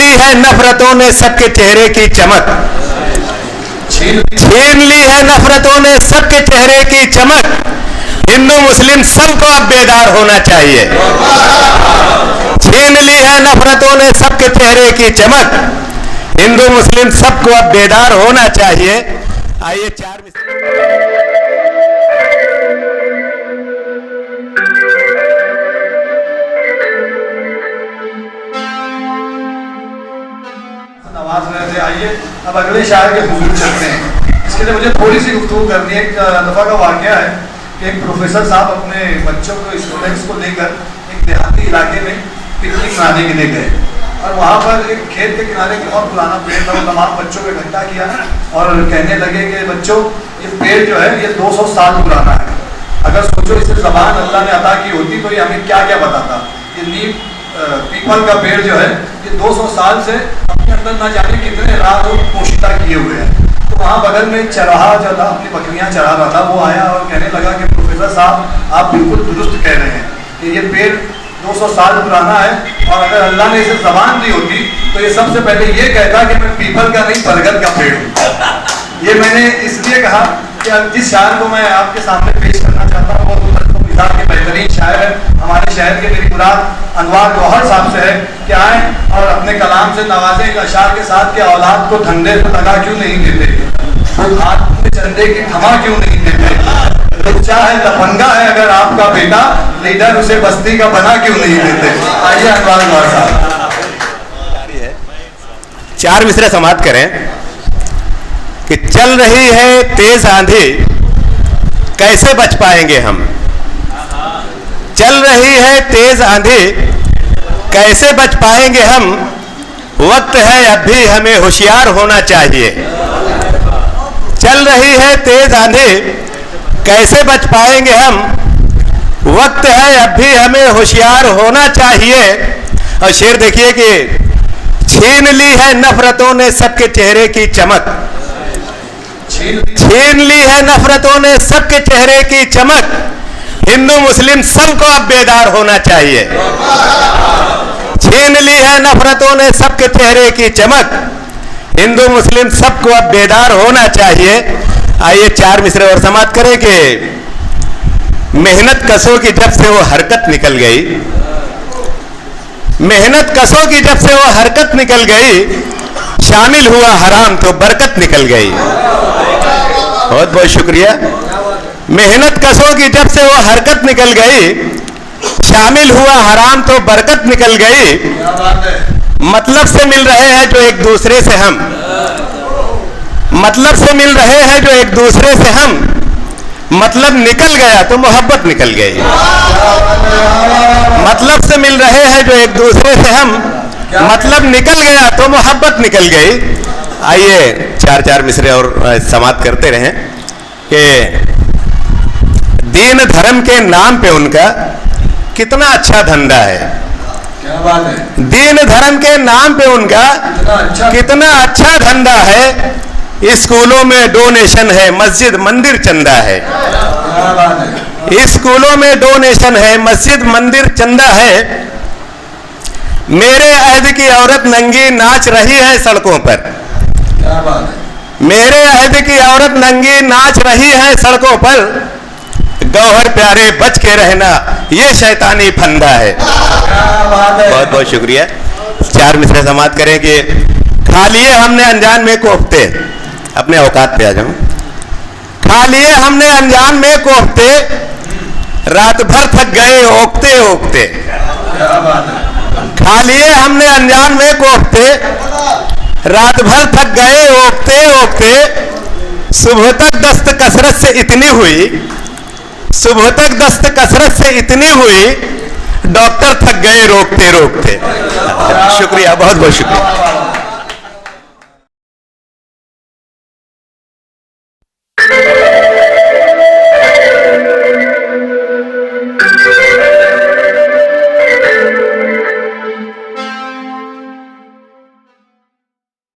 ली है नफरतों ने सबके चेहरे की चमक, छीन ली है नफरतों ने सबके चेहरे की चमक। हिंदू मुस्लिम सबको अब बेदार होना चाहिए। छीन ली है नफरतों ने सबके चेहरे की चमक। हिंदू मुस्लिम सबको अब बेदार होना चाहिए। आइए 4 नवाज रहे थे। आइए अब अगले शायर के हुजूर चलते हैं। इसके लिए मुझे थोड़ी सी गुफ्तगू करनी है। एक दफ़ा का वाक़या है कि एक प्रोफेसर साहब अपने बच्चों को, स्टूडेंट्स को लेकर एक देहाती इलाके में पिकनिक मनाने के लिए गए और वहाँ पर एक खेत के किनारे एक बहुत पुराना पेड़ था। वो तमाम बच्चों को इकट्ठा किया और कहने लगे कि बच्चों, ये पेड़ जो है ये 200 साल पुराना है। अगर सोचो इसे ज़बान अल्लाह ने अता की होती तो ये हमें क्या क्या बताता। ये नीम पीपल का पेड़ जो है ये 200 साल से अपने अंदर ना जाने कितने राज और पोशिता किए हुए हैं। तो वहाँ बगल में एक चरवाहा जो था, अपनी बकरियाँ चरा रहा था, वो आया और कहने लगा कि प्रोफेसर साहब आप बिल्कुल दुरुस्त कह रहे हैं कि ये पेड़ 200 साल पुराना है और अगर अल्लाह ने इसे ज़बान दी होती तो ये सबसे पहले ये कहता कि मैं पीपल का नहीं बरगद का पेड़ हूँ। ये मैंने इसलिए कहा कि अब जिस शायर को मैं आपके सामने पेश करना चाहता हूँ वो मिजाज के बेहतरीन शायर है। हमारे शहर के मेरी मुराद अनवार गौहर साहब से है कि आए और अपने कलाम से नवाजें एक अशार के साथ के औलाद को धंधे पर लगा क्यों नहीं देते, वो हाथ में चंदे की थमा क्यों नहीं देते, बच्चा है लफंगा है अगर आपका बेटा, लीडर उसे बस्ती का बना क्यों नहीं देते। आइए अनवार गौहर साहब 4 मिसरे समाप्त करें कि चल रही है तेज आंधी कैसे बच पाएंगे हम। चल रही है तेज आंधी कैसे बच पाएंगे हम। वक्त है अब भी हमें होशियार होना चाहिए। चल रही है तेज आंधी कैसे बच पाएंगे हम। वक्त है अब भी हमें होशियार होना चाहिए। और शेर देखिए कि छीन ली है नफरतों ने सबके चेहरे की चमक। छीन ली है नफरतों ने सबके चेहरे की चमक। हिंदू मुस्लिम सबको अब बेदार होना चाहिए। छीन ली है नफरतों ने सबके चेहरे की चमक। हिंदू मुस्लिम सबको अब बेदार होना चाहिए। आइए 4 मिसरे और समाप्त करें कि मेहनत कसों की जब से वो हरकत निकल गई, मेहनत कसों की जब से वो हरकत निकल गई, शामिल हुआ हराम तो बरकत निकल गई। बहुत बहुत शुक्रिया। मेहनत कसों की जब से वो हरकत निकल गई, शामिल हुआ हराम तो बरकत निकल गई। मतलब से मिल रहे हैं जो एक दूसरे से हम, मतलब से मिल रहे हैं जो एक दूसरे से हम, मतलब निकल गया तो मोहब्बत निकल गई। मतलब से मिल रहे हैं जो एक दूसरे से हम, मतलब निकल गया तो मोहब्बत निकल गई। आइए 4 मिसरे और समाप्त करते रहें कि दीन धर्म के नाम पे उनका कितना अच्छा धंधा है। क्या बात है। दीन धर्म के नाम पे उनका कितना अच्छा धंधा है। स्कूलों में डोनेशन है, मस्जिद मंदिर चंदा है। क्या बात है। स्कूलों में डोनेशन है, मस्जिद मंदिर चंदा है। मेरे अहद की औरत नंगी नाच रही है सड़कों पर। क्या बात है। मेरे अहद की औरत नंगी नाच रही है सड़कों पर। गौहर प्यारे बच के रहना ये शैतानी फंदा है। बहुत बहुत शुक्रिया। 4 मिसरे समाप्त करें कि खा लिए हमने अनजान में कोफ्ते, अपने औकात पे आ जाऊं। खा लिए हमने अनजान में कोफ्ते, रात भर थक गए ओकते ओकते। खा लिए हमने अनजान में कोफ्ते, रात भर थक गए ओकते ओकते। सुबह तक दस्त कसरत से इतनी हुई, सुबह तक दस्त कसरत से इतनी हुई, डॉक्टर थक गए रोकते रोकते। शुक्रिया, बहुत बहुत शुक्रिया।